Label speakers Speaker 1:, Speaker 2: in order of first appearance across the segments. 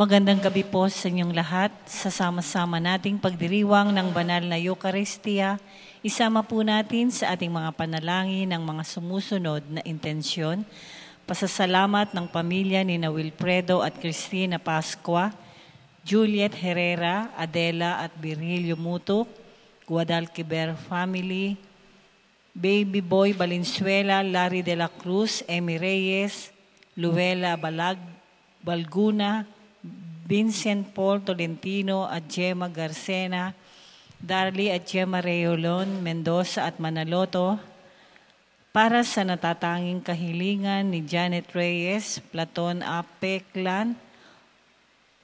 Speaker 1: Magandang gabi po sa inyong lahat. Sasama-sama nating pagdiriwang ng banal na Eucharistia. Isama po natin sa ating mga panalangin ng mga sumusunod na intensyon. Pasasalamat ng pamilya ni Wilfredo at Cristina Pascua, Juliet Herrera, Adela at Virilio Mutuk, Guadalquiver family, Baby Boy Valenzuela, Larry de la Cruz, Emi Reyes, Luella Balguna, Vincent Paul Tolentino at Gemma Garcena, Darly at Gemma Reolon, Mendoza at Manaloto, para sa natatanging kahilingan ni Janet Reyes, Platon Apeclan,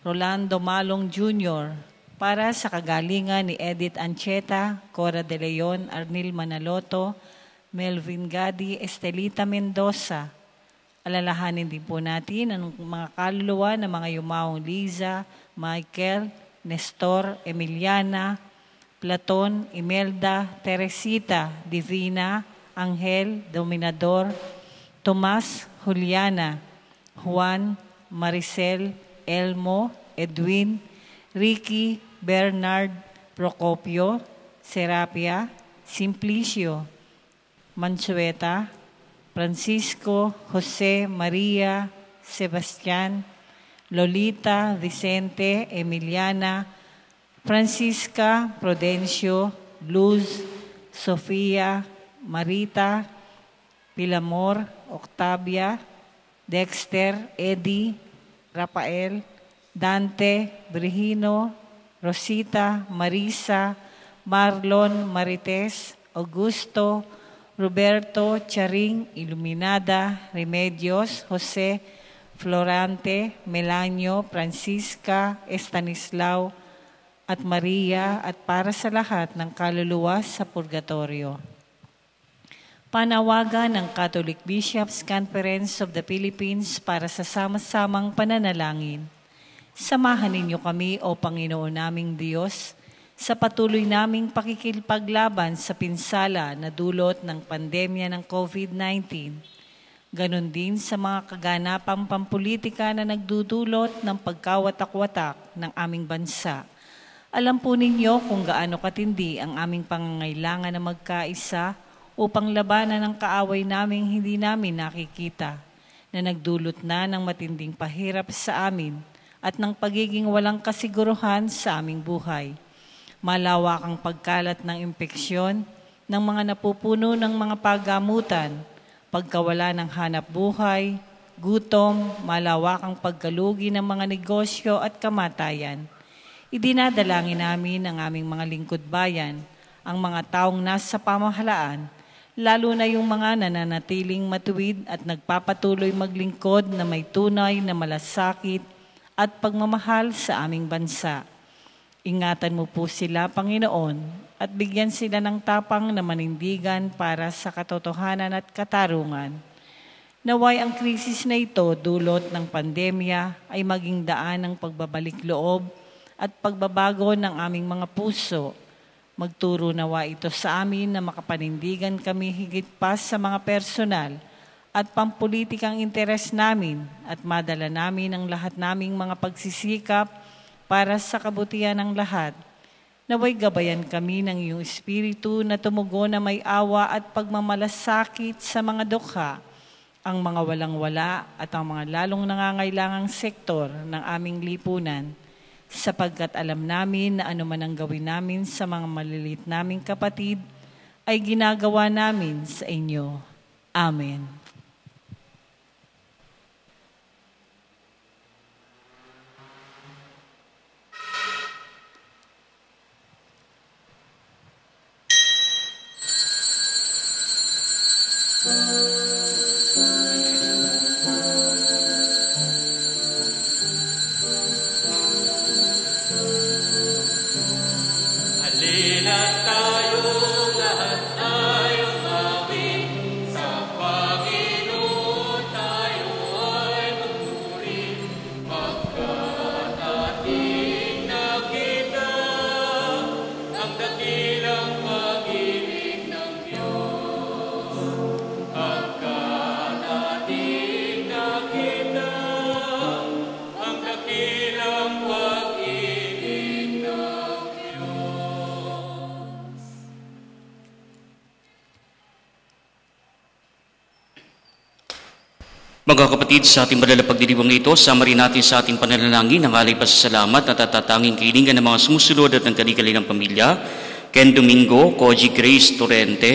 Speaker 1: Rolando Malong Jr., para sa kagalingan ni Edith Ancheta, Cora de Leon, Arnil Manaloto, Melvin Gadi, Estelita Mendoza. Alalahanin din po natin ang mga kaluluwa ng mga yumaong Liza, Michael, Nestor, Emiliana, Platon, Imelda, Teresita, Divina, Angel, Dominador, Tomas, Juliana, Juan, Maricel, Elmo, Edwin, Ricky, Bernard, Procopio, Serapia, Simplicio, Mansueta, Francisco, Jose, Maria, Sebastian, Lolita, Vicente, Emiliana, Francisca, Prudencio, Luz, Sofía, Marita, Pilamor, Octavia, Dexter, Eddie, Rafael, Dante, Brigino, Rosita, Marisa, Marlon, Marites, Augusto, Roberto, Charing, Iluminada, Remedios, Jose, Florante, Melanio, Francisca, Estanislao, at Maria, at para sa lahat ng kaluluwa sa purgatorio. Panawagan ng Catholic Bishops' Conference of the Philippines para sa sama-samang pananalangin. Samahan ninyo kami, O Panginoon naming Diyos, sa patuloy naming pakikipaglaban sa pinsala na dulot ng pandemya ng COVID-19. Ganon din sa mga kaganapang pampolitika na nagdudulot ng pagkawatak-watak ng aming bansa. Alam po ninyo kung gaano katindi ang aming pangangailangan na magkaisa upang labanan ang kaaway naming hindi namin nakikita, na nagdulot na ng matinding pahirap sa amin at ng pagiging walang kasiguruhan sa aming buhay. Malawakang pagkalat ng impeksyon, ng mga napupuno ng mga paggamutan, pagkawala ng hanap buhay, gutom, malawakang pagkalugi ng mga negosyo at kamatayan. Idinadalangin namin ang aming mga lingkod bayan, ang mga taong nasa pamahalaan, lalo na yung mga nananatiling matuwid at nagpapatuloy maglingkod na may tunay na malasakit at pagmamahal sa aming bansa. Ingatan mo po sila, Panginoon, at bigyan sila ng tapang na manindigan para sa katotohanan at katarungan. Naway ang krisis na ito dulot ng pandemya ay maging daan ng pagbabalik loob at pagbabago ng aming mga puso. Magturo nawa ito sa amin na makapanindigan kami higit pa sa mga personal at pampulitikang interes namin at madala namin ang lahat naming mga pagsisikap para sa kabutihan ng lahat. Naway gabayan kami ng iyong Espiritu na tumugon na may awa at pagmamalasakit sa mga dukha, ang mga walang-wala at ang mga lalong nangangailangang sektor ng aming lipunan, sapagkat alam namin na anuman ang gawin namin sa mga maliliit naming kapatid ay ginagawa namin sa inyo. Amen.
Speaker 2: Halina't tayong lahat ay umawit sa Panginoon. Mga kapatid, sa ating banal na pagdiriwang ito, sama rin natin sa ating pananalangin ang alay pasasalamat at tatatanging kahilingan ng mga sumusunod at ng kanilang pamilya: Ken Domingo, Koji Grace Torrente,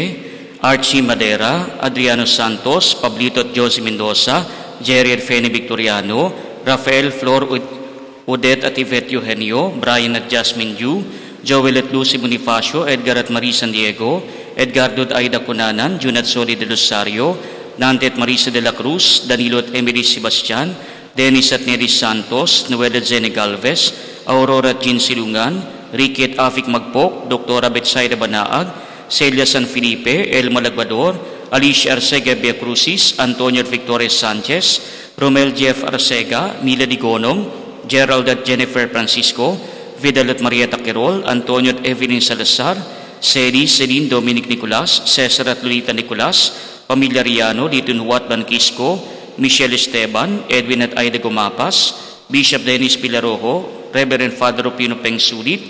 Speaker 2: Archie Madera, Adriano Santos, Pablito at Josie Mendoza, Jerry Fene Victoriano, Rafael Flor Odette at Yvette Eugenio, Brian at Jasmine Yu, Joel at Lucy Bonifacio, Edgar at Marie San Diego, Edgardo at Aida Cunanan, Jun at Soli de Rosario, Nante at Marisa de la Cruz, Danilo at Emily Sebastian, Dennis at Neris Santos, Noel at Zene Galvez, Aurora at Jean Silungan, Ricky at Afik Magpok, Dr. Betsaida Banaag, Celia San Felipe, Elma Lagbador, Alicia Arcega Bia Crucis, Antonio at Victoria Sanchez, Romel Jeff Arcega, Mila Digonong, Gerald at Jennifer Francisco, Vidal at Marieta Quirol, Antonio at Evelyn Salazar, Celine Dominic Nicolas, Cesar at Lolita Nicolas, Pamilya Riano, Liton Huat Banquisco, Michelle Esteban, Edwin at Aida Gumapas, Bishop Dennis Pilarojo, Reverend Father Opino Peng Sulit,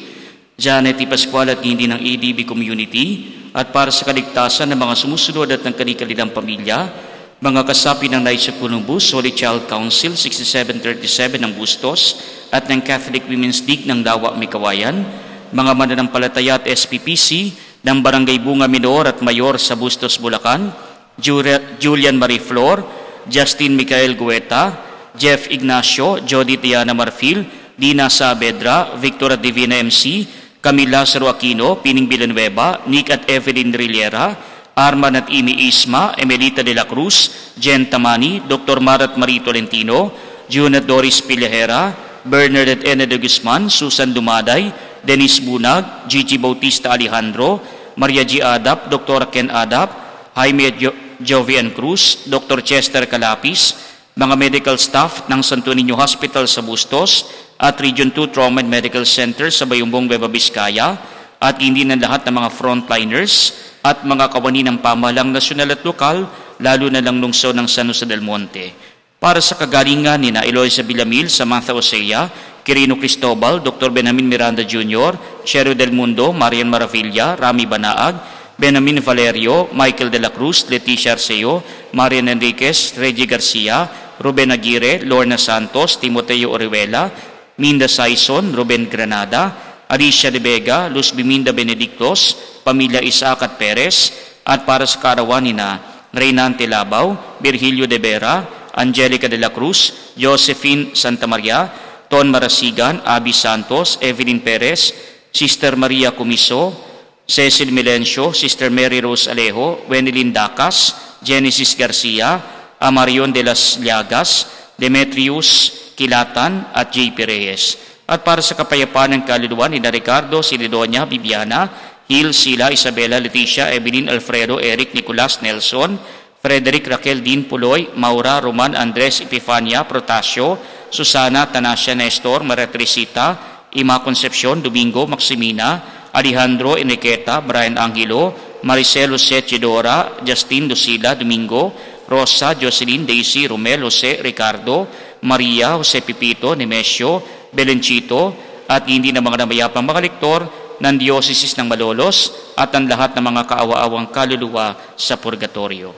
Speaker 2: Janet Pascual at hindi ng ADB Community, at para sa kaligtasan ng mga sumusunod at ng kanilang pamilya, mga kasapi ng Knights of Columbus, Holy Child Council 6737 ng Bustos, at ng Catholic Women's League ng Dawa Mikawayan, mga mananampalataya at SPPC ng Barangay Bunga Minor at Mayor sa Bustos, Bulacan, Julian Marie Flor, Justin Michael Gueta, Jeff Ignacio, Jody Diana Marfil, Dina Saavedra, Victor at Divina MC, Camila Lazaro Aquino, Pining Villanueva, Nick at Evelyn Rillera, Arman at Imi Isma, Emelita de la Cruz, Jen Tamani, Dr. Marat Marie Tolentino, June at Doris Pilahera, Bernard at Ena de Guzman, Susan Dumaday, Dennis Bunag, Gigi Bautista Alejandro, Maria G. Adap, Dr. Ken Adap, Jaime Jovian Cruz, Dr. Chester Calapis, mga medical staff ng Santo Niño Hospital sa Bustos at Region 2 Trauma and Medical Center sa Bayumbong, Nueva Vizcaya, at hindi ng lahat ng mga frontliners at mga kawani ng pamahalang nasyonal at lokal, lalo na lang lungsod ng San Jose del Monte. Para sa kagalingan ni na Eloisa Villamil, Samantha Osea, Quirino Cristobal, Dr. Benjamin Miranda Jr., Cherio del Mundo, Marian Maravilla, Rami Banaag, Benjamin Valerio, Michael de la Cruz, Leticia Arceo, Marian Enriquez, Reggie Garcia, Ruben Aguirre, Lorna Santos, Timoteo Orihuela, Minda Saison, Ruben Granada, Alicia de Vega, Luz Biminda Benedictos, Pamilya Isaac at Perez, at para sa karawan ni na Reynante Labaw, Virgilio de Vera, Angelica de la Cruz, Josephine Santa Maria, Ton Marasigan, Abby Santos, Evelyn Perez, Sister Maria Comiso, Cecil Milencio, Sister Mary Rose Alejo, Wenelin Dacas, Genesis Garcia, Amarion de las Llagas, Demetrius Kilatan at J.P. Reyes. At para sa kapayapaan ng kaluluwa ni Ricardo, Silidonia, Bibiana, Hil, Sila, Isabela, Leticia, Evelyn, Alfredo, Eric, Nicolas, Nelson, Frederick, Raquel, Dean, Puloy, Maura, Roman, Andres, Epifania, Protasio, Susana, Tanasya, Nestor, Maria Teresita, Ima Concepcion, Domingo, Maximina, Alejandro Enriqueta, Brian Angelo, Maricel Jose Chidora, Justin Lucila Domingo, Rosa, Jocelyn, Daisy, Romel, Jose, Ricardo, Maria, Jose Pipito, Nemesio, Belenchito, at hindi na mga namayapang mga lektor ng Dioceses ng Malolos at ang lahat ng mga kaawa-awang kaluluwa sa purgatorio.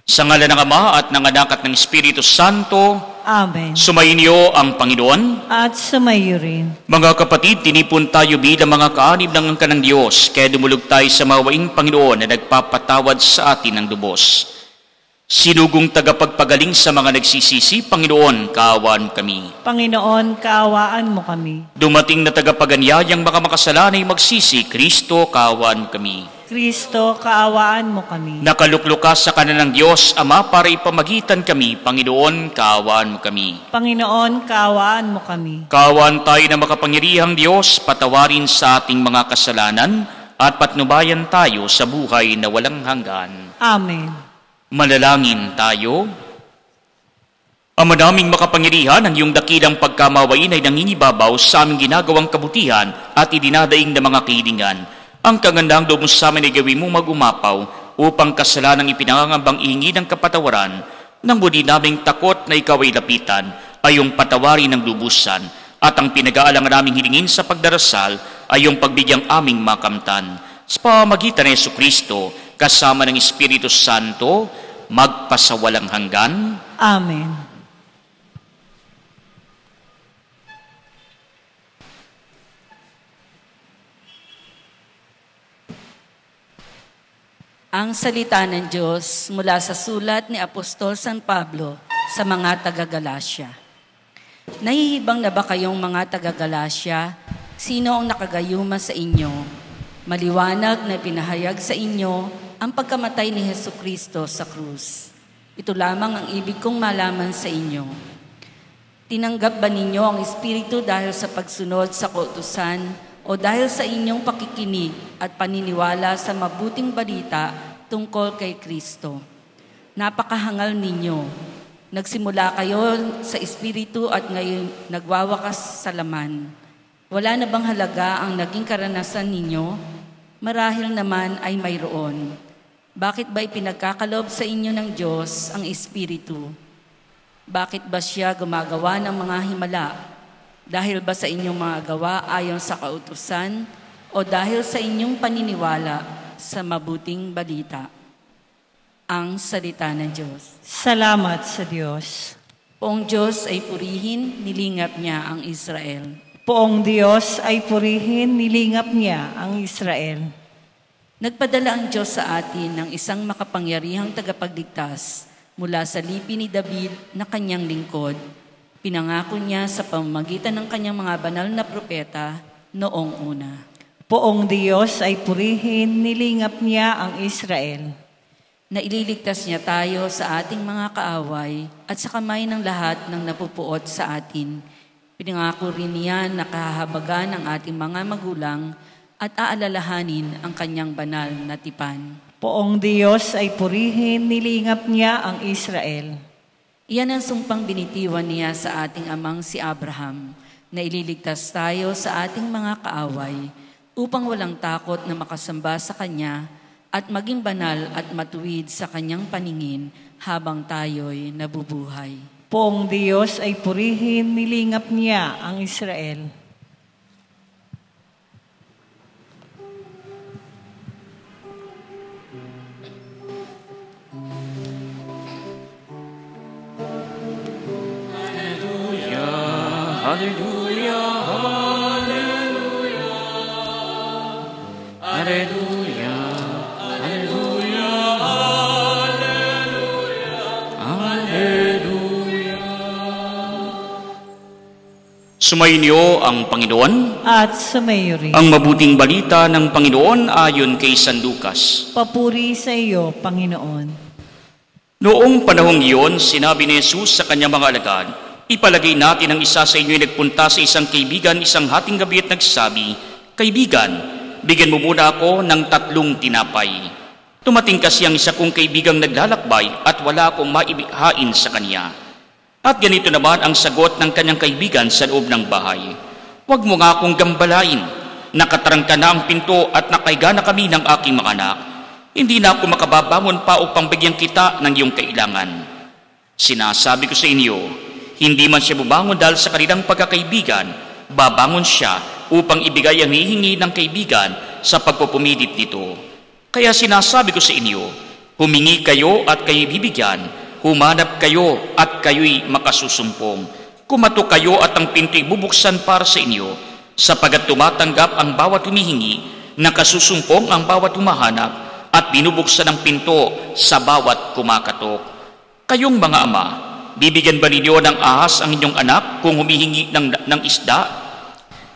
Speaker 2: Sa ngalan ng Ama at ng Anak at ng Espiritu Santo,
Speaker 1: Amen.
Speaker 2: Sumainyo ang Panginoon.
Speaker 1: At sumayo rin.
Speaker 2: Mga kapatid, tinipon tayo bilang mga kaanib ng angka ng Diyos, kaya dumulog tayo sa mawaing Panginoon na nagpapatawad sa atin ng lubos. Sinugong tagapagpagaling sa mga nagsisisi, Panginoon, kaawaan kami.
Speaker 1: Panginoon, kaawaan mo kami.
Speaker 2: Dumating na tagapaganyayang mga makasalanay magsisi, Kristo, kaawaan kami.
Speaker 1: Kristo, kaawaan mo kami.
Speaker 2: Nakaluklukas sa kanan ng Diyos, Ama, para ipamagitan kami, Panginoon, kaawaan mo kami.
Speaker 1: Panginoon, kaawaan mo kami.
Speaker 2: Kaawaan tayo na makapangyarihang Diyos, patawarin sa ating mga kasalanan, at patnubayan tayo sa buhay na walang hanggan.
Speaker 1: Amen.
Speaker 2: Manalangin tayo. Ama naming makapangyarihan, ang iyong dakilang pagkamawain ay nangingibabaw sa aming ginagawang kabutihan at idinadaing na mga kahilingan. Ang kagandang loob mo sa amin ay gawin mong magumapaw upang kasalanang ipinangangambang ihingi ng kapatawaran nang muli naming takot na ikaw ay lapitan ay yung patawarin ng lubusan at ang pinag-aalangan naming hilingin sa pagdarasal ay yung pagbigyang aming makamtan. Sa pamamagitan ng Jesucristo, kasama ng Espiritu Santo, magpasawalang hanggan.
Speaker 1: Amen.
Speaker 3: Ang salita ng Diyos mula sa sulat ni Apostol San Pablo sa mga taga-Galasya. Nahihibang na ba kayong mga taga-Galasya? Sino ang nakagayuma sa inyo? Maliwanag na pinahayag sa inyo ang pagkamatay ni Hesukristo sa krus. Ito lamang ang ibig kong malaman sa inyo. Tinanggap ba ninyo ang Espiritu dahil sa pagsunod sa kautusan o dahil sa inyong pakikinig at paniniwala sa mabuting balita tungkol kay Kristo? Napakahangal ninyo. Nagsimula kayo sa Espiritu at ngayon nagwawakas sa laman. Wala na bang halaga ang naging karanasan ninyo? Marahil naman ay mayroon. Bakit ba ipinagkakalob sa inyo ng Diyos ang Espiritu? Bakit ba siya gumagawa ng mga himala? Dahil ba sa inyong mga gawa ayon sa kautusan o dahil sa inyong paniniwala sa mabuting balita? Ang salita ng Diyos.
Speaker 1: Salamat sa Diyos.
Speaker 3: Poong Diyos ay purihin, nilingap niya ang Israel.
Speaker 1: Poong Diyos ay purihin, nilingap niya ang Israel.
Speaker 3: Nagpadala ang Diyos sa atin ng isang makapangyarihang tagapagligtas mula sa lipi ni David na kanyang lingkod. Pinangako niya sa pamamagitan ng kanyang mga banal na propeta noong una.
Speaker 1: Poong Diyos ay purihin, nilingap niya ang Israel.
Speaker 3: Na ililigtas niya tayo sa ating mga kaaway at sa kamay ng lahat ng napupuot sa atin. Pinangako rin niya na kahahabagan ang ating mga magulang at aalalahanin ang kanyang banal na tipan.
Speaker 1: Poong Diyos ay purihin, nilingap niya ang Israel.
Speaker 3: Iyan ang sumpang binitiwan niya sa ating amang si Abraham, na ililigtas tayo sa ating mga kaaway upang walang takot na makasamba sa Kanya at maging banal at matuwid sa Kanyang paningin habang tayo'y nabubuhay.
Speaker 1: Poong Diyos ay purihin, nilingap niya ang Israel.
Speaker 2: Hallelujah, hallelujah, hallelujah, hallelujah, hallelujah, hallelujah. Sumainyo ang Panginoon
Speaker 1: At sumayo rin.
Speaker 2: ang mabuting balita ng Panginoon ayon kay San Lucas.
Speaker 1: Papuri sa iyo, Panginoon.
Speaker 2: Noong panahong iyon, sinabi ni Jesus sa kanyang mga alagad, "Ipalagay natin ang isa sa inyo ay nagpunta sa isang kaibigan isang hating gabi at nagsabi, 'Kaibigan, bigyan mo muna ako ng 3 tinapay.' Tumating kasi ang isa kong kaibigang naglalakbay at wala akong maihain sa kanya. At ganito naman ang sagot ng kanyang kaibigan sa loob ng bahay, 'Huwag mo nga akong gambalain. Nakatarangka na ang pinto at nakahiga na kami ng aking mga anak. Hindi na ako makababangon pa upang bigyan kita ng iyong kailangan.' Sinasabi ko sa inyo, hindi man siya bubangon dahil sa kanilang pagkakaibigan, babangon siya upang ibigay ang hihingi ng kaibigan sa pagpupumilit nito. Kaya sinasabi ko sa inyo, humingi kayo at kayo'y bibigyan, humanap kayo at kayo'y makasusumpong. Kumatok kayo at ang pinto'y bubuksan para sa inyo, sapagat tumatanggap ang bawat humihingi, nakasusumpong ang bawat humahanap, at binubuksan ang pinto sa bawat kumakatok. Kayong mga ama, bibigyan ba ninyo ng ahas ang inyong anak kung humihingi ng isda?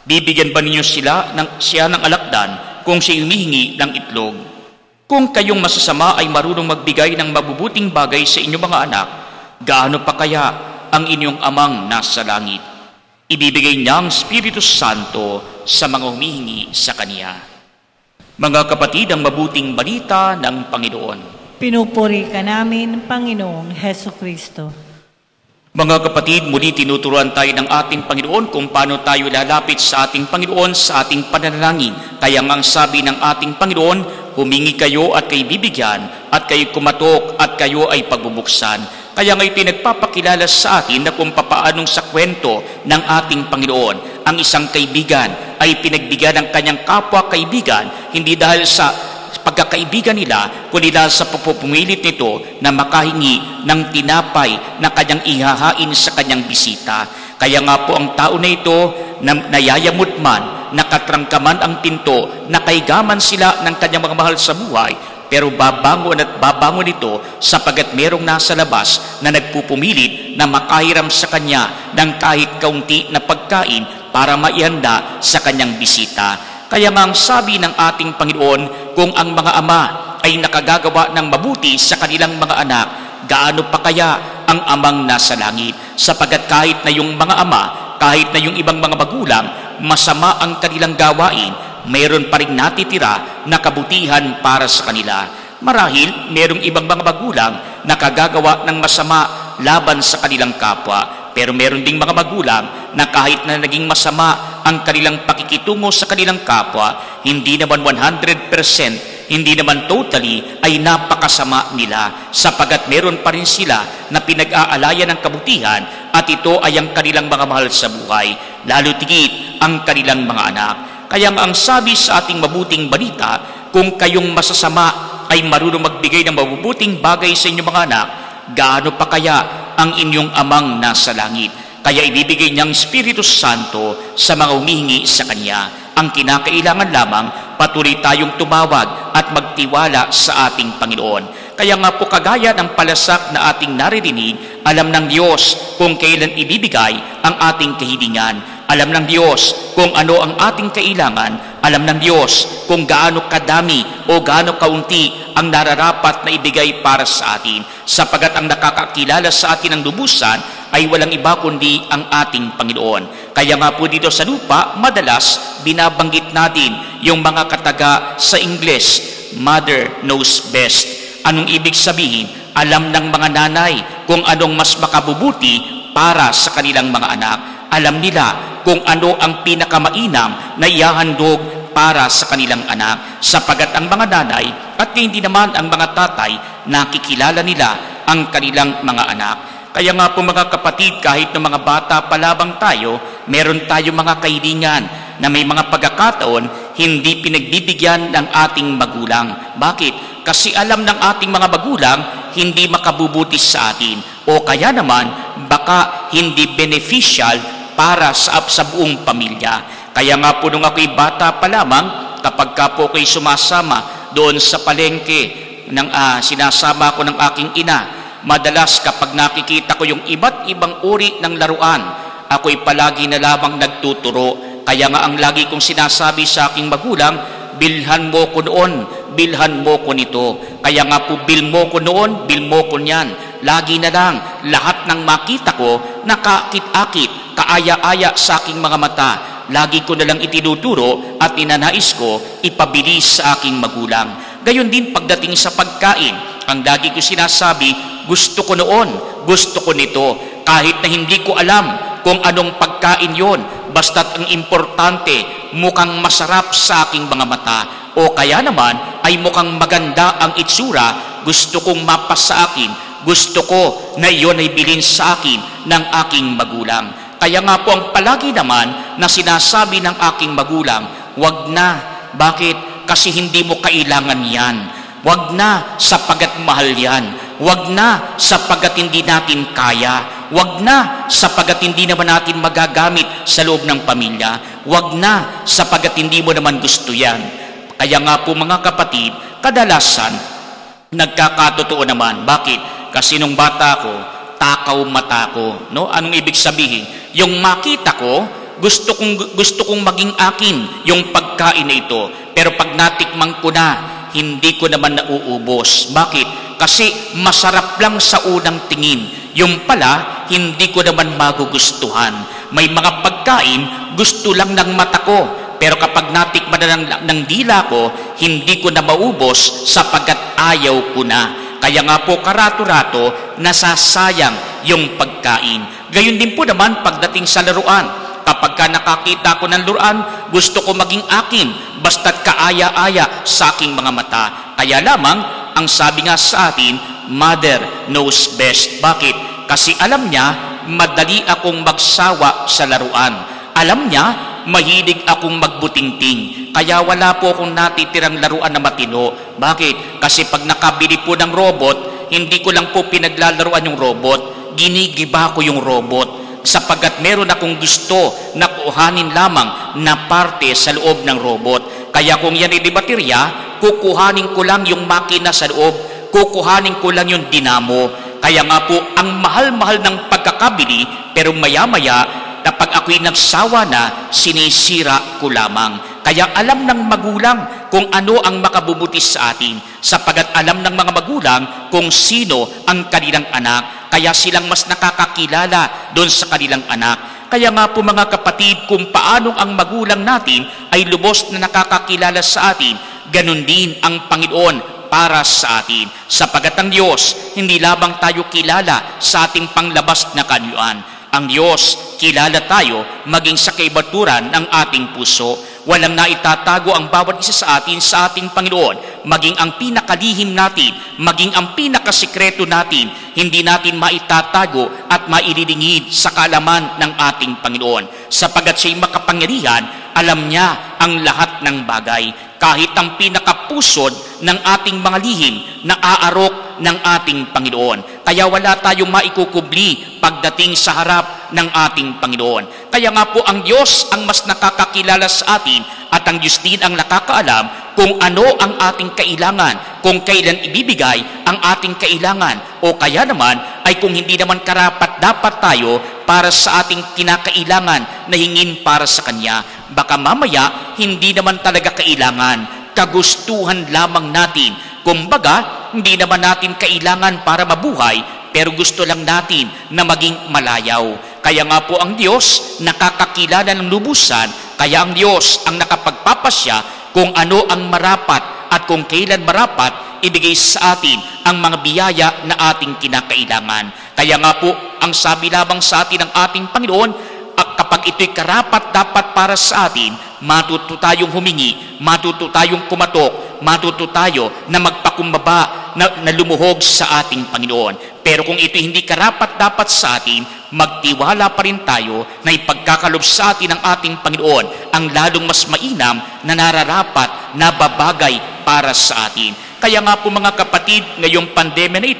Speaker 2: Bibigyan ba ninyo siya ng alakdan kung siya humihingi ng itlog? Kung kayong masasama ay marunong magbigay ng mabubuting bagay sa inyong mga anak, gaano pa kaya ang inyong amang nasa langit? Ibibigay niya ang Espiritu Santo sa mga humihingi sa Kanya. Mga kapatid, ang mabuting balita ng Panginoon.
Speaker 1: Pinupuri ka namin, Panginoong Hesukristo.
Speaker 2: Mga kapatid, muli tinuturuan tayo ng ating Panginoon kung paano tayo lalapit sa ating Panginoon sa ating pananalangin. Kaya nga ang sabi ng ating Panginoon, humingi kayo at kayo bibigyan, at kayo kumatok at kayo ay pagbubuksan. Kaya ngayon pinagpapakilala sa atin na kung papaanong sa kwento ng ating Panginoon, ang isang kaibigan ay pinagbigyan ng kanyang kapwa kaibigan, hindi dahil sa pagkakaibigan nila, kundi dahil sa pupumilit nito na makahingi ng tinapay na kanyang ihahain sa kanyang bisita. Kaya nga po ang tao na ito, nayayamot man, nakatrangkaman ang pinto, nakaigaman sila ng kanyang mga mahal sa buhay, pero babangon at babangon ito sapagat merong nasa labas na nagpupumilit na makahiram sa kanya ng kahit kaunti na pagkain para maihanda sa kanyang bisita. Kaya nga ang sabi ng ating Panginoon, kung ang mga ama ay nakagagawa ng mabuti sa kanilang mga anak, gaano pa kaya ang amang nasa langit? Sapagat kahit na yung mga ama, kahit na yung ibang mga magulang, masama ang kanilang gawain, mayroon pa rin natitira na kabutihan para sa kanila. Marahil, mayroong ibang mga magulang na kagagawa ng masama laban sa kanilang kapwa, pero mayroon ding mga magulang na kahit na naging masama ang kanilang pakikitungo sa kanilang kapwa, hindi naman 100%, hindi naman totally ay napakasama nila, sapagat meron pa rin sila na pinag-aalayan ng kabutihan at ito ay ang kanilang mga mahal sa buhay, lalo tigit ang kanilang mga anak. Kaya nga ang sabi sa ating mabuting balita, kung kayong masasama ay marunong magbigay ng mabubuting bagay sa inyong mga anak, gaano pa kaya ang inyong amang nasa langit? Kaya ibibigay niyang Espiritu Santo sa mga humihingi sa Kanya. Ang kinakailangan lamang, patuloy tayong tumawag at magtiwala sa ating Panginoon. Kaya nga po kagaya ng palasak na ating naririnig, alam ng Diyos kung kailan ibibigay ang ating kahilingan. Alam ng Diyos kung ano ang ating kailangan. Alam ng Diyos kung gaano kadami o gaano kaunti ang nararapat na ibigay para sa atin. Sapagat ang nakakakilala sa atin ng lubusan ay walang iba kundi ang ating Panginoon. Kaya nga po dito sa lupa, madalas binabanggit natin yung mga kataga sa Ingles, mother knows best. Anong ibig sabihin? Alam ng mga nanay kung anong mas makabubuti para sa kanilang mga anak. Alam nila kung ano ang pinakamainam na ihahandog para sa kanilang anak. Sapagat ang mga nanay at hindi naman ang mga tatay, nakikilala nila ang kanilang mga anak. Kaya nga po mga kapatid, kahit ng mga bata pa lamang tayo, meron tayo mga kahilingan na may mga pagkakataon hindi pinagbibigyan ng ating magulang. Bakit? Kasi alam ng ating mga magulang hindi makabubuti sa atin, o kaya naman baka hindi beneficial para sa buong pamilya. Kaya nga po nung ako'y bata pa lamang, kapag ka po ako'y sumasama doon sa palengke, sinasama ko ng aking ina, madalas kapag nakikita ko yung iba't ibang uri ng laruan, ako'y palagi na lamang nagtuturo. Kaya nga ang lagi kong sinasabi sa aking magulang, bilhan mo ko noon, bilhan mo ko nito. Kaya nga po, bil mo ko noon, bil mo ko niyan. Lagi na lang, lahat ng makita ko, nakakit-akit, kaaya-aya sa aking mga mata. Lagi ko na lang itinuturo at ninanais ko ipabilis sa aking magulang. Gayon din pagdating sa pagkain, ang lagi ko sinasabi, gusto ko noon, gusto ko nito. Kahit na hindi ko alam kung anong pagkain yon, basta't ang importante, mukhang masarap sa aking mga mata. O kaya naman ay mukhang maganda ang itsura, gusto kong mapas sa akin, gusto ko na iyon ay bilhin sa akin ng aking magulang. Kaya nga po ang palagi naman na sinasabi ng aking magulang, wag na. Bakit? Kasi hindi mo kailangan yan. Wag na sapagat mahal yan. Wag na sapagat hindi natin kaya. Wag na sapagat hindi naman natin magagamit sa loob ng pamilya. Wag na sapagat hindi mo naman gusto yan. Kaya nga po mga kapatid, kadalasan nagkakatotoo naman. Bakit? Kasi nung bata ko, takaw mata ko. No? Anong ibig sabihin? Yung makita ko, gusto kong maging akin yung pagkain na ito. Pero pag natikman ko na, hindi ko naman nauubos. Bakit? Kasi masarap lang sa unang tingin. Yung pala, hindi ko naman magugustuhan. May mga pagkain, gusto lang ng mata ko. Pero kapag natikman na ng dila ko, hindi ko na maubos sapagkat ayaw ko na. Kaya nga po karato-rato, nasasayang yung pagkain. Gayon din po naman pagdating sa laruan. Kapag ka nakakita ko ng laruan, gusto ko maging akin, basta't kaaya-aya sa aking mga mata. Kaya lamang, ang sabi nga sa atin, mother knows best. Bakit? Kasi alam niya, madali akong magsawa sa laruan. Alam niya, mahilig akong magbutingting. Kaya wala po akong natitirang laruan na matino. Bakit? Kasi pag nakabili po ng robot, hindi ko lang po pinaglalaruan yung robot, ginigiba ko yung robot. Sapagkat meron akong gusto na kuhanin lamang na parte sa loob ng robot. Kaya kung yan ay di baterya, kukuhanin ko lang yung makina sa loob, kukuhanin ko lang yung dinamo. Kaya nga po, ang mahal-mahal ng pagkakabili, pero maya-maya, na pag ako'y nagsawa na, sinisira ko lamang. Kaya alam ng magulang kung ano ang makabubuti sa atin, sapagat alam ng mga magulang kung sino ang kanilang anak. Kaya silang mas nakakakilala doon sa kanilang anak. Kaya nga po mga kapatid, kung paanong ang magulang natin ay lubos na nakakakilala sa atin, ganun din ang Panginoon para sa atin. Sapagat ang Diyos, hindi lamang tayo kilala sa ating panglabas na kaanyuan. Ang Diyos, kilala tayo maging sa kaibaturan ng ating puso. Walang naitatago ang bawat isa sa ating Panginoon. Maging ang pinakalihim natin, maging ang pinakasikreto natin, hindi natin maitatago at maililingid sa kaalaman ng ating Panginoon. Sapagat siya'y makapangyarihan, alam niya ang lahat ng bagay. Kahit ang pinakapusod ng ating mga lihim na aarok ng ating Panginoon. Kaya wala tayong maikukubli pagdating sa harap ng ating Panginoon. Kaya nga po ang Diyos ang mas nakakakilala sa atin at ang Diyos din ang nakakaalam kung ano ang ating kailangan, kung kailan ibibigay ang ating kailangan, o kaya naman ay kung hindi naman karapat-dapat tayo para sa ating kinakailangan na hingin para sa Kanya. Baka mamaya hindi naman talaga kailangan, kagustuhan lamang natin. Kumbaga, hindi naman natin kailangan para mabuhay, pero gusto lang natin na maging malayaw. Kaya nga po ang Diyos nakakakilala ng lubusan, kaya ang Diyos ang nakapagpapasya kung ano ang marapat at kung kailan marapat ibigay sa atin ang mga biyaya na ating kinakailangan. Kaya nga po, ang sabi lamang sa atin ng ating Panginoon, kapag ito'y karapat dapat para sa atin, matuto tayong humingi, matuto tayong kumatok, matuto tayo na magpakumbaba, na lumuhog sa ating Panginoon. Pero kung ito'y hindi karapat dapat sa atin, magtiwala pa rin tayo na ipagkakalob sa atin ng ating Panginoon ang lalong mas mainam na nararapat na babagay para sa atin. Kaya nga po mga kapatid, ngayong pandemya na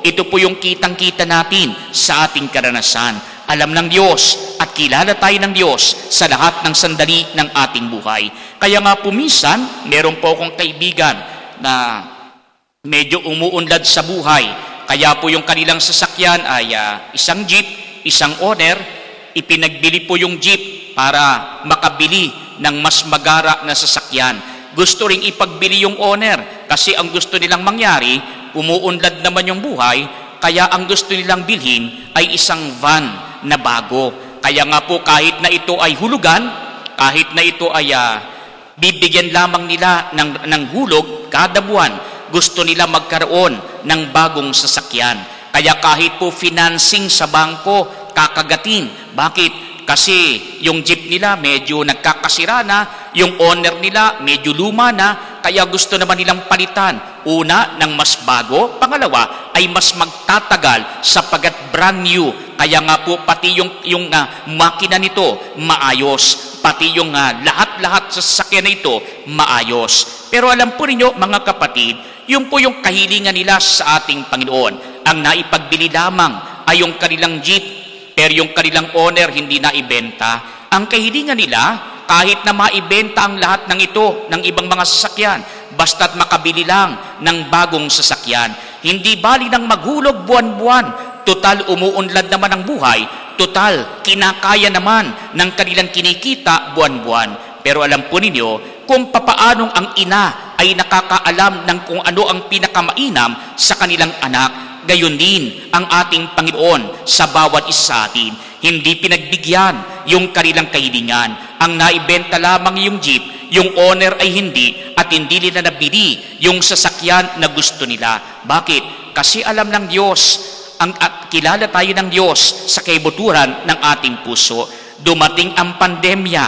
Speaker 2: ito po yung kitang-kita natin sa ating karanasan. Alam ng Diyos at kilala tayo ng Diyos sa lahat ng sandali ng ating buhay. Kaya nga po minsan, meron po akong kaibigan na medyo umuunlad sa buhay. Kaya po yung kanilang sasakyan ay isang jeep, isang owner, ipinagbili po yung jeep para makabili ng mas magara na sasakyan. Gusto ring ipagbili yung owner kasi ang gusto nilang mangyari, umuunlad naman yung buhay, kaya ang gusto nilang bilhin ay isang van na bago. Kaya nga po kahit na ito ay hulugan, kahit na ito ay bibigyan lamang nila ng hulog kada buwan, gusto nila magkaroon ng bagong sasakyan. Kaya kahit po financing sa bangko, kakagatin. Bakit? Kasi yung jeep nila medyo nagkakasira na, yung owner nila medyo luma na, kaya gusto naman nilang palitan. Una, ng mas bago. Pangalawa, ay mas magtatagal sapagat brand new. Kaya nga po pati yung makina nito maayos. Pati yung lahat-lahat sa sasakyan na ito maayos. Pero alam po ninyo mga kapatid, yun po yung kahilingan nila sa ating Panginoon. Ang naipagbili lamang ay yung kanilang jeep, pero yung kanilang owner hindi na ibenta. Ang kahilingan nila, kahit na maibenta ang lahat ng ito, ng ibang mga sasakyan, basta't makabili lang ng bagong sasakyan. Hindi bali ng maghulog buwan-buwan, total umuunlad naman ang buhay, total kinakaya naman ng kanilang kinikita buwan-buwan. Pero alam po ninyo, kung papaanong ang ina ay nakakaalam ng kung ano ang pinakamainam sa kanilang anak, gayon din ang ating Panginoon sa bawat isa sa atin. Hindi pinagbigyan yung kanilang kahilingan. Ang naibenta lamang yung jeep, yung owner ay hindi, at hindi nila nabili yung sasakyan na gusto nila. Bakit? Kasi alam ng Diyos, at kilala tayo ng Diyos sa kaibuturan ng ating puso. Dumating ang pandemya,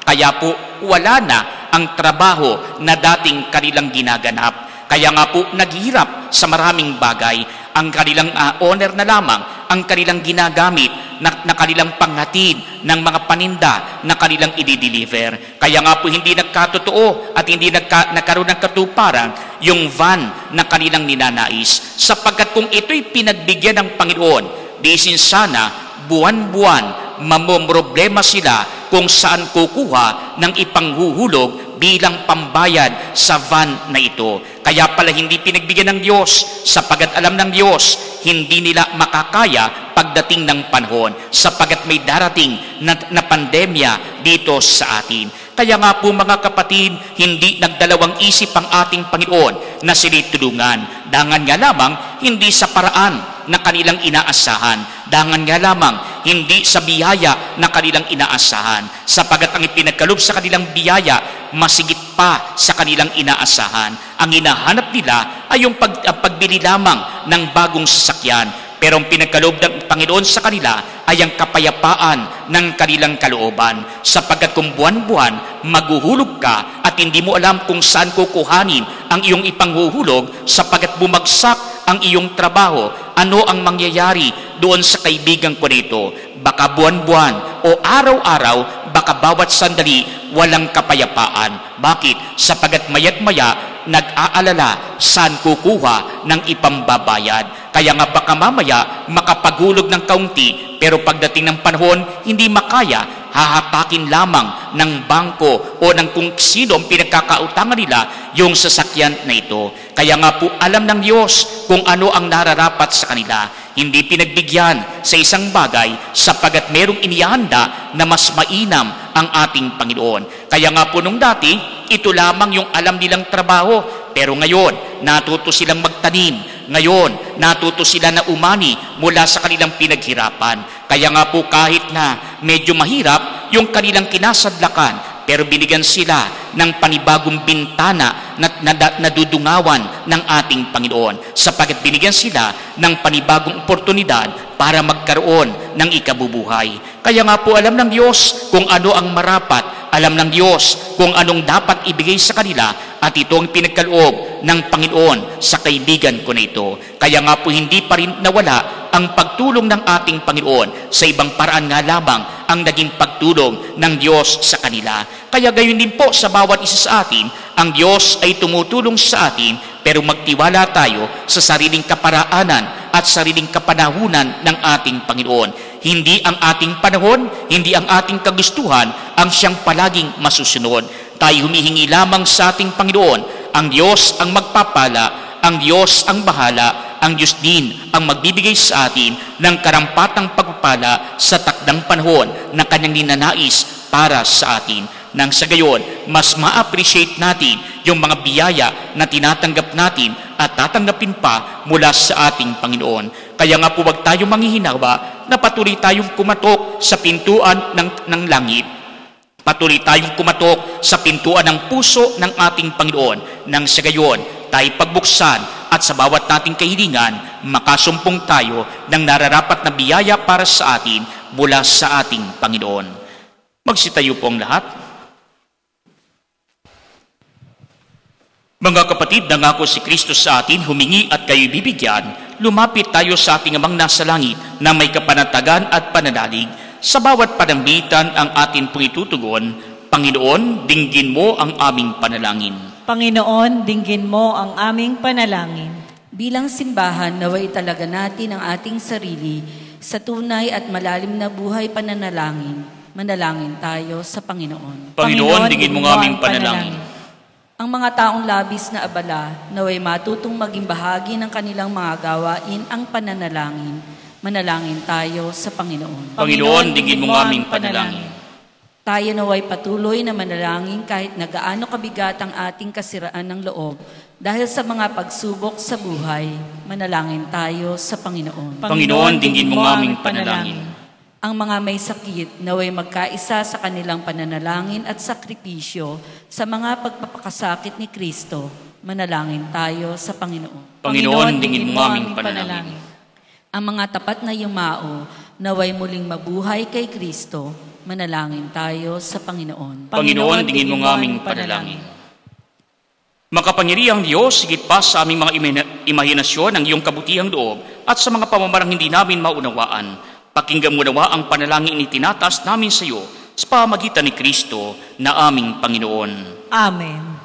Speaker 2: kaya po wala na ang trabaho na dating kanilang ginaganap. Kaya nga po naghihirap sa maraming bagay. Ang kanilang owner na lamang ang kanilang ginagamit
Speaker 4: na kanilang panghatid ng mga paninda na kanilang i-deliver. Kaya nga po hindi nagkatotoo at hindi nagkaroon ng katuparan yung van na kanilang ninanais. Sapagkat kung ito'y pinagbigyan ng Panginoon, diisin sana buwan-buwan mamomroblema sila kung saan kukuha ng ipanghuhulog bilang pambayad sa van na ito. Kaya pala hindi pinagbigyan ng Diyos, sapagkat alam ng Diyos, hindi nila makakaya pagdating ng panahon, sapagkat may darating na pandemya dito sa atin. Kaya nga po mga kapatid, hindi nagdalawang isip ang ating Panginoon na sila'y tulungan. Dangan nga lamang, hindi sa paraan na kanilang inaasahan. Dangan nga lamang, hindi sa biyaya na kanilang inaasahan. Sapagat ang ipinagkalob sa kanilang biyaya, masigit pa sa kanilang inaasahan. Ang hinahanap nila ay yung pagbili lamang ng bagong sasakyan. Pero ang pinagkaloob ng Panginoon sa kanila ay ang kapayapaan ng kanilang kalooban. Sapagkat kung buwan-buwan maghuhulog ka at hindi mo alam kung saan kukuhanin ang iyong ipanghuhulog, sapagkat bumagsak ang iyong trabaho, ano ang mangyayari doon sa kaibigan ko nito? Baka buwan-buwan o araw-araw, baka bawat sandali walang kapayapaan. Bakit? Sapagkat mayat-maya nag-aalala saan kukuha ng ipambabayad. Kaya nga baka mamaya makapaghulog ng kaunti, pero pagdating ng panahon hindi makaya, hahatakin lamang ng bangko o ng kung sino ang pinagkakautangan nila yung sasakyan na ito. Kaya nga po alam ng Diyos kung ano ang nararapat sa kanila. Hindi pinagbigyan sa isang bagay sapagkat merong inihanda na mas mainam ang ating Panginoon. Kaya nga po nung dati, ito lamang yung alam nilang trabaho. Pero ngayon, natuto silang magtanim. Ngayon, natuto sila na umani mula sa kanilang pinaghirapan. Kaya nga po kahit na medyo mahirap yung kanilang kinasadlakan, pero binigyan sila ng panibagong bintana na nadudungawan ng ating Panginoon. Sapagkat binigyan sila ng panibagong oportunidad para magkaroon ng ikabubuhay. Kaya nga po alam ng Diyos kung ano ang marapat. Alam ng Diyos kung anong dapat ibigay sa kanila, at ito ang pinagkaloob ng Panginoon sa kaibigan ko na ito. Kaya nga po hindi pa rin nawala ang pagtulong ng ating Panginoon. Sa ibang paraan nga lamang ang naging pagtulong ng Diyos sa kanila. Kaya gayon din po sa bawat isa sa atin, ang Diyos ay tumutulong sa atin, pero magtiwala tayo sa sariling kaparaanan at sariling kapanahunan ng ating Panginoon. Hindi ang ating panahon, hindi ang ating kagustuhan ang siyang palaging masusunod. Tayo humihingi lamang sa ating Panginoon. Ang Diyos ang magpapala, ang Diyos ang bahala, ang Diyos din ang magbibigay sa atin ng karampatang pagpapala sa takdang panahon na kanyang ninanais para sa atin. Nang sa gayon, mas ma-appreciate natin yung mga biyaya na tinatanggap natin at tatanggapin pa mula sa ating Panginoon. Kaya nga po wag tayong manghihinawa na patuloy tayong kumatok sa pintuan ng langit. Patuloy tayong kumatok sa pintuan ng puso ng ating Panginoon. Nang sa gayon, tayo pagbuksan at sa bawat nating kahilingan, makasumpong tayo ng nararapat na biyaya para sa atin mula sa ating Panginoon. Magsitayo po ang lahat. Mga kapatid, nangako si Kristo sa atin, humingi at kayo'y bibigyan. Lumapit tayo sa ating Amang nasa langit na may kapanatagan at pananalig. Sa bawat panambitan ang atin pong itutugon. Panginoon, dinggin mo ang aming panalangin.
Speaker 1: Panginoon, dinggin mo ang aming panalangin.
Speaker 3: Bilang simbahan, naway talaga natin ang ating sarili sa tunay at malalim na buhay pananalangin. Manalangin tayo sa Panginoon.
Speaker 4: Panginoon, dinggin mo ang aming panalangin.
Speaker 3: Ang mga taong labis na abala, naway matutong maging bahagi ng kanilang mga gawain ang pananalangin. Manalangin tayo sa Panginoon.
Speaker 4: Panginoon, dinggin mo ang aming panalangin.
Speaker 3: Tayo naway patuloy na manalangin kahit na gaano kabigat ang ating kasiraan ng loob. Dahil sa mga pagsubok sa buhay, manalangin tayo sa Panginoon.
Speaker 4: Panginoon, dinggin mo ang aming panalangin.
Speaker 3: Ang mga may sakit naway magkaisa sa kanilang pananalangin at sakripisyo sa mga pagpapakasakit ni Kristo. Manalangin tayo sa Panginoon.
Speaker 4: Panginoon, dinggin mo ang aming panalangin.
Speaker 3: Ang mga tapat na yumao naway muling mabuhay kay Kristo. Manalangin tayo sa Panginoon.
Speaker 4: Panginoon, dinggin mo ang aming panalangin. Makapangyarihang Diyos, higit pa sa aming mga imahinasyon ang iyong kabutihang loob at sa mga pamamarang hindi namin maunawaan.
Speaker 2: Pakinggan mo nawa ang panalangin itinataas namin sa iyo sa pamagitan ni Kristo na aming Panginoon.
Speaker 1: Amen.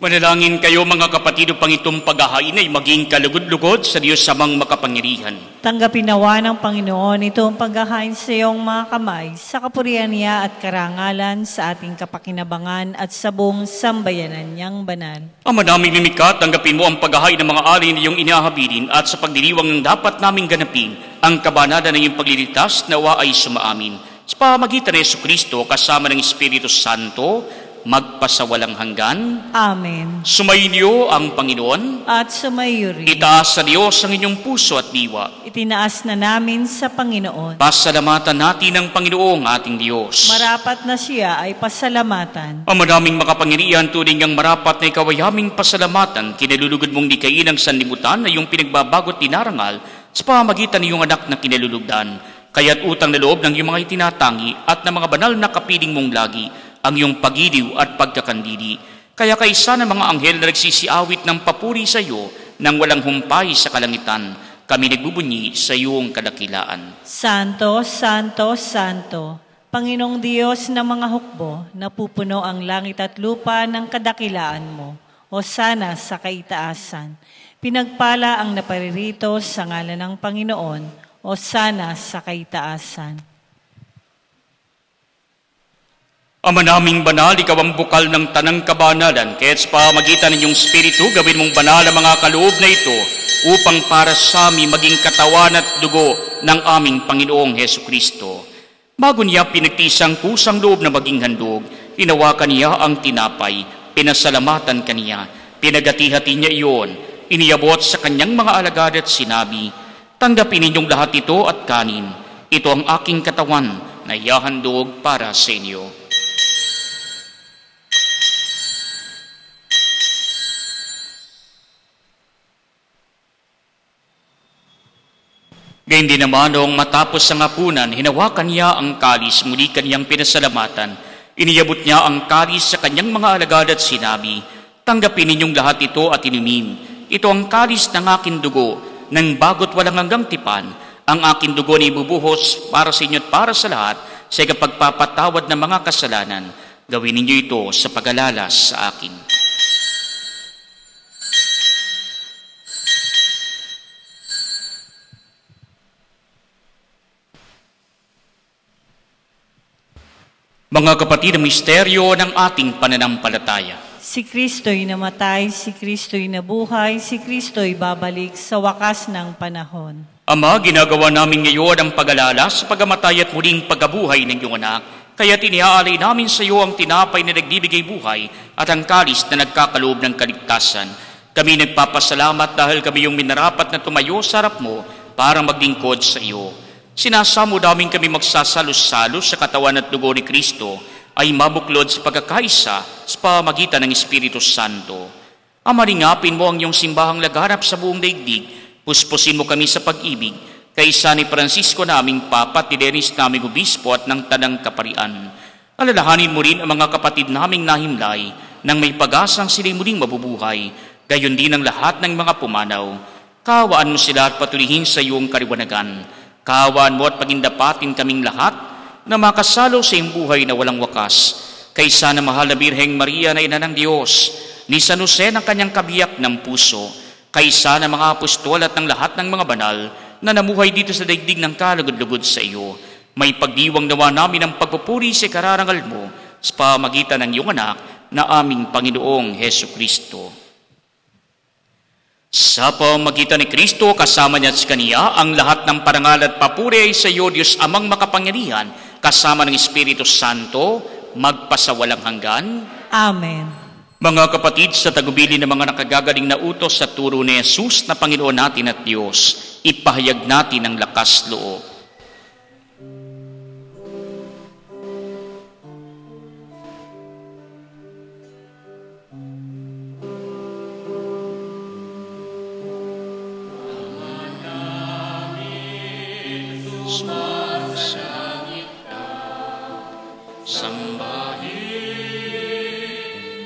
Speaker 2: Manalangin kayo mga kapatid upang itong paghahain ay maging kalugod-lugod sa Diyos samang makapangyarihan.
Speaker 1: Tanggapin nawa ng Panginoon itong paghahain sa iyong mga kamay sa kapurihan niya at karangalan sa ating kapakinabangan at sa buong sambayanan niyang banal. Ama
Speaker 2: naming lumikha, tanggapin mo ang paghahain ng mga alay na iyong inahabilin at sa pagdiriwang ng dapat naming ganapin ang kabanada ng iyong paglilitas nawa ay sumaamin. Sa pamagitan ni Jesucristo kasama ng Espiritu Santo, magpasawalang hanggan.
Speaker 1: Amen.
Speaker 2: Sumainyo ang Panginoon.
Speaker 1: At sumayo rin.
Speaker 2: Itaas sa Diyos ang inyong puso at diwa.
Speaker 1: Itinaas na namin sa Panginoon.
Speaker 2: Pasalamatan natin ang Panginoong ating Diyos.
Speaker 1: Marapat na siya ay pasalamatan.
Speaker 2: Ang madaming makapangyarihan turing ang marapat na ikaw ay aming pasalamatan, kinalulugod mong dikain ang sanlibutan na iyong pinagbabagot dinarangal sa pamagitan ng iyong anak na kinalulugdan. Kaya't utang na loob ng iyong mga itinatangi at ng mga banal na kapiling mong lagi ang iyong pagiliw at pagkakandili. Kaya kaisa ng mga anghel na nagsisiawit ng papuri sa iyo nang walang humpay sa kalangitan, kami nagbubunyi sa iyong kadakilaan.
Speaker 1: Santo, Santo, Santo, Panginoong Diyos ng mga hukbo, napupuno ang langit at lupa ng kadakilaan mo. Hosana sa kaitaasan. Pinagpala ang naparirito sa ngalan ng Panginoon. Hosana sa kaitaasan.
Speaker 2: Ama naming banal, ikaw ang bukal ng tanang kabanalan, kaya't sa pamagitan ng iyong Espiritu, gawin mong banal ang mga kaloob na ito upang para sa amin maging katawan at dugo ng aming Panginoong Hesukristo. Bago niya pinagtisang kusang loob na maging handog, hinawakan niya ang tinapay, pinasalamatan kaniya, pinagati-hati niya iyon, iniyabot sa kanyang mga alagad at sinabi, tanggapin ninyong lahat ito at kanin. Ito ang aking katawan na ihahandog para sa inyo. Gayun din naman noong matapos ang hapunan, hinawakan niya ang kalis, muli kaniyang pinasalamatan. Iniyabot niya ang kalis sa kanyang mga alagad at sinabi, tanggapin ninyong lahat ito at inumin. Ito ang kalis ng aking dugo, ng bago't walang hanggang tipan. Ang aking dugo na ibubuhos para sa inyo at para sa lahat, sa ikapagpapatawad ng mga kasalanan. Gawin ninyo ito sa pag-alala sa akin. Mga kapatid, ang misteryo ng ating pananampalataya.
Speaker 1: Si Kristo'y namatay, si Kristo'y nabuhay, si Kristo'y babalik sa wakas ng panahon.
Speaker 2: Ama, ginagawa namin ngayon ang pag-alala sa pagamatay at muling pagkabuhay ng iyong anak. Kaya tiniaalay namin sa iyo ang tinapay na nagbibigay buhay at ang kalis na nagkakaloob ng kaligtasan. Kami nagpapasalamat dahil kami yung minarapat na tumayo sa harap mo para maglingkod sa iyo. Sinasamo namin kami magsasalos-salos sa katawan at dugo ni Kristo ay mabuklod sa pagkakaisa sa pamagitan ng Espiritu Santo. Ama, ringapin mo ang iyong simbahang laganap sa buong daigdig, puspusin mo kami sa pag-ibig, kaisa ni Francisco naming Papa at ni Dennis naming Obispo at ng Tanang Kaparian. Alalahanin mo rin ang mga kapatid naming nahimlay nang may pag-asang sila'y muling mabubuhay, gayon din ang lahat ng mga pumanaw. Kaawaan mo sila at patulihin sa iyong kaliwanagan. Kaawaan mo at pagindapatin kaming lahat na makasalo sa iyong buhay na walang wakas. Kaysa na mahal na Birheng Maria na ina ng Diyos, ni San Jose ng kanyang kabiyak ng puso, kaysa na mga apostol at ng lahat ng mga banal na namuhay dito sa daigdig ng kalugod-lugod sa iyo, may pagdiwang nawa namin ang pagpupuri sa kararangal mo sa pamagitan ng iyong anak na aming Panginoong Hesu Kristo. Sa pamagitan ni Kristo, kasama niya at sa Kaniya, ang lahat ng parangal at papuri ay sa iyo, Diyos Amang makapangyarihan, kasama ng Espiritu Santo, magpasawalang hanggan.
Speaker 1: Amen.
Speaker 2: Mga kapatid, sa tagubili ng mga nakagagaling na utos sa turo ni Jesus na Panginoon natin at Diyos, ipahayag natin ang lakas loob. Sumasangit ka, sambahin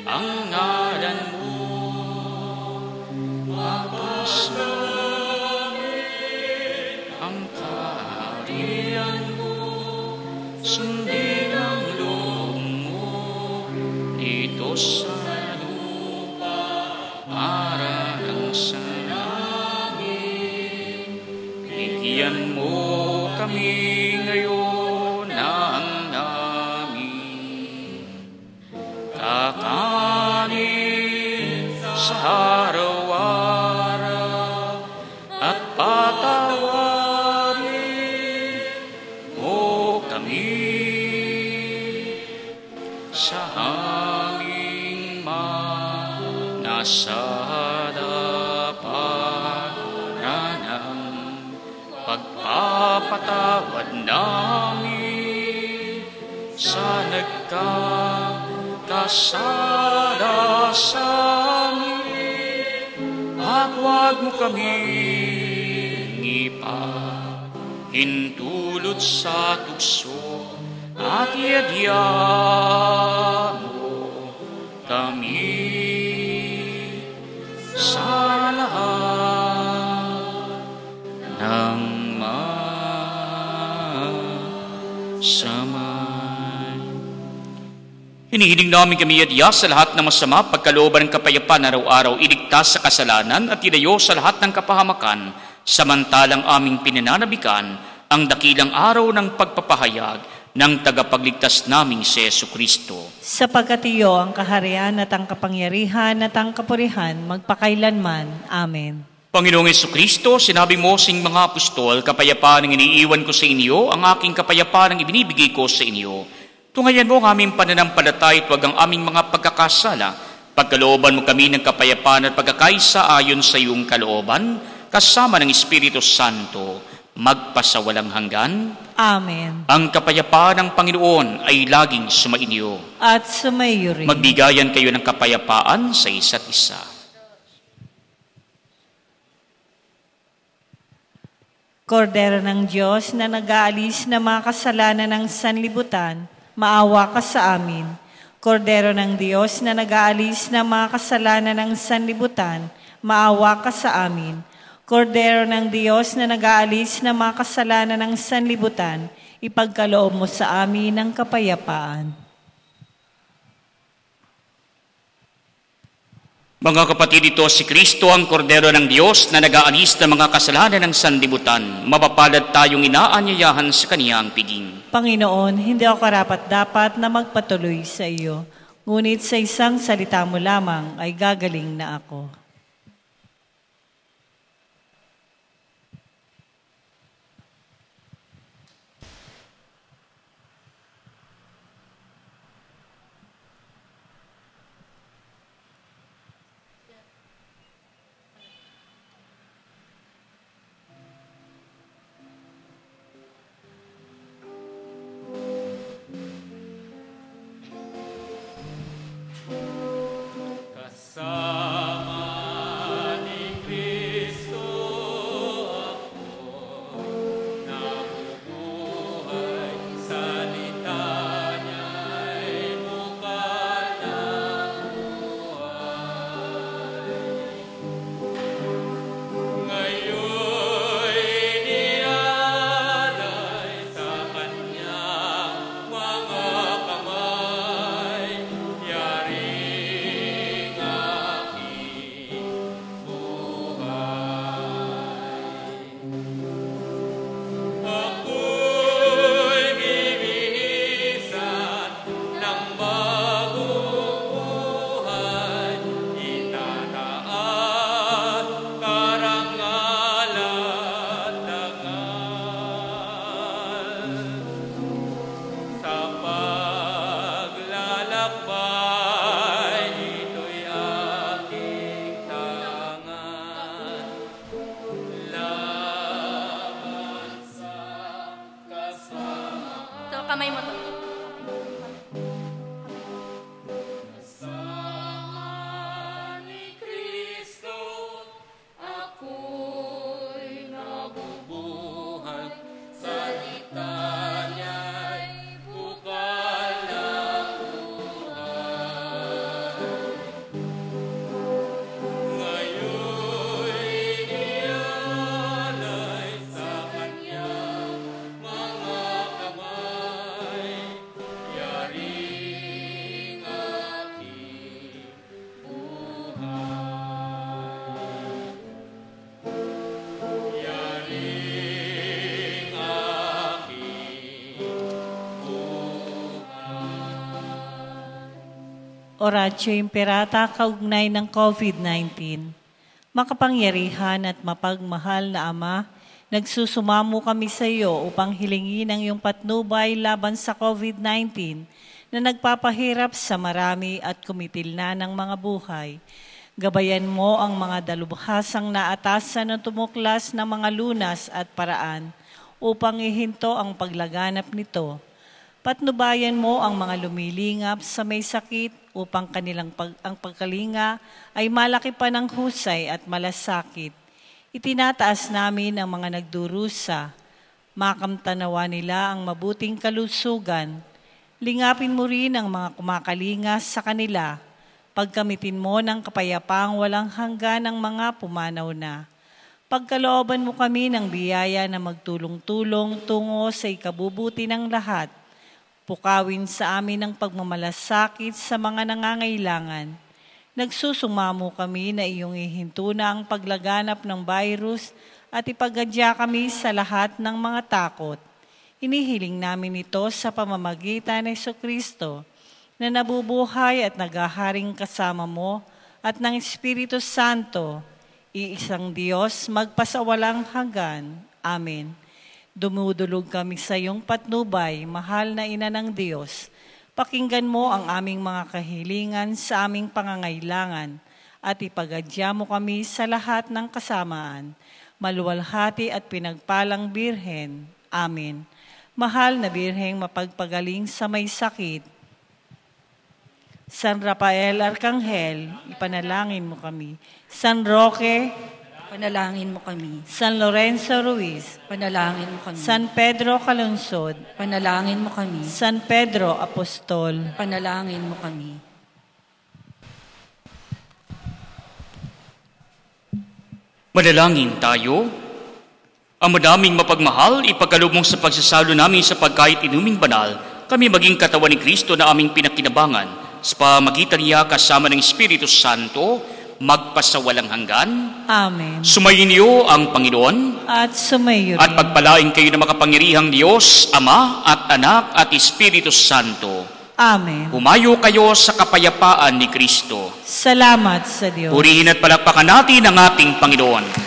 Speaker 2: ang ngalan mo, mapasangit ang kaharian mo, sundin ang loob mo dito sa lupa para lang sa langit. Bigyan mo kami ngayon ng namin kakanin sa araw-araw, at patawarin mo kami sa aming nasadaparan, pagpapatawad namin sa nagkakasala sa amin, at huwag mo kaming ipahintulot sa tukso, at iadya mo kami sa lahat ng sama. Hinihiling namin kami yadya sa lahat ng masama, pagkalooban ng kapayapaan araw-araw, iligtas sa kasalanan at ilayo sa lahat ng kapahamakan, samantalang aming pinananabikan ang dakilang araw ng pagpapahayag ng tagapagligtas naming si Yesu Kristo.
Speaker 1: Sapagkat iyo ang kaharian at ang kapangyarihan at ang kapurihan magpakailanman. Amen.
Speaker 2: Panginoong Jesucristo, sinabi mo sa mga apostol, kapayapaan ang iniiwan ko sa inyo, ang aking kapayapaan ang ibinibigay ko sa inyo. Tungayan mo ang aming pananampalataya at huwag ang aming mga pagkakasala. Pagkalooban mo kami ng kapayapaan at pagkakaisa ayon sa iyong kalooban, kasama ng Espiritu Santo, magpasawalang hanggan.
Speaker 1: Amen.
Speaker 2: Ang kapayapaan ng Panginoon ay laging sumainyo.
Speaker 1: At sumaiyo rin.
Speaker 2: Magbigayan kayo ng kapayapaan sa isa't isa.
Speaker 1: Kordero ng Diyos na nag-aalis na mga kasalanan ng sanlibutan, maawa ka sa amin. Kordero ng Diyos na nag-aalis na mga kasalanan ng sanlibutan, maawa ka sa amin. Kordero ng Diyos na nag-aalis na mga kasalanan ng sanlibutan, ipagkaloob mo sa amin ng kapayapaan.
Speaker 2: Mga kapatid, ito si Kristo ang Kordero ng Diyos na nag-aalis ng mga kasalanan ng sanlibutan. Mapapalad tayong inaanyayahan sa kaniyang piging.
Speaker 1: Panginoon, hindi ako karapat-dapat na magpatuloy sa iyo, ngunit sa isang salita mo lamang ay gagaling na ako.
Speaker 5: Sama
Speaker 3: Kamay mo to.
Speaker 1: Oratio Imperata kaugnay ng COVID-19. Makapangyarihan at mapagmahal na Ama, nagsusumamo kami sa iyo upang hilingin ang iyong patnubay laban sa COVID-19 na nagpapahirap sa marami at kumitil na ng mga buhay. Gabayan mo ang mga dalubhasang naatasan ng tumuklas ng mga lunas at paraan upang ihinto ang paglaganap nito. Patnubayan mo ang mga lumilingap sa may sakit upang ang pagkalinga ay malaki pa ng husay at malasakit. Itinataas namin ang mga nagdurusa. Makamtanawa nila ang mabuting kalusugan. Lingapin mo rin ang mga kumakalinga sa kanila. Pagkamitin mo ng kapayapaang walang hanggan ng mga pumanaw na. Pagkalooban mo kami ng biyaya na magtulong-tulong tungo sa ikabubuti ng lahat. Pukawin sa amin ang pagmamalasakit sa mga nangangailangan. Nagsusumamo kami na iyong ihinto na ang paglaganap ng virus at ipagadya kami sa lahat ng mga takot. Inihiling namin ito sa pamamagitan ng Jesucristo na nabubuhay at naghaharing kasama mo at ng Espiritu Santo, iisang Diyos magpasawalang hanggan. Amen. Dumudulog kami sa iyong patnubay, mahal na Ina ng Diyos. Pakinggan mo ang aming mga kahilingan sa aming pangangailangan at ipagadya mo kami sa lahat ng kasamaan. Maluwalhati at pinagpalang Birhen. Amen. Mahal na Birheng mapagpagaling sa may sakit. San Rafael Arcangel, ipanalangin mo kami. San Roque,
Speaker 3: Panalangin mo kami.
Speaker 1: San Lorenzo Ruiz,
Speaker 3: Panalangin mo kami.
Speaker 1: San Pedro Calungsod,
Speaker 3: Panalangin mo kami.
Speaker 1: San Pedro Apostol,
Speaker 3: Panalangin mo kami.
Speaker 2: Manalangin tayo. Ang madaming mapagmahal, ipagkaloob mong sa pagsasalo namin sa pagkait inuming banal, kami maging katawan ni Kristo na aming pinakinabangan, sa pamagitan niya kasama ng Espiritu Santo, magpasawalang hanggan.
Speaker 1: Amen.
Speaker 2: Sumayin niyo ang Panginoon
Speaker 1: At sumayo
Speaker 2: at
Speaker 1: rin.
Speaker 2: pagpalain kayo ng makapangyarihang Diyos, Ama at Anak at Espiritu Santo.
Speaker 1: Amen.
Speaker 2: Humayo kayo sa kapayapaan ni Kristo.
Speaker 1: Salamat sa Diyos.
Speaker 2: Purihin at palakpakan natin ang ating Panginoon.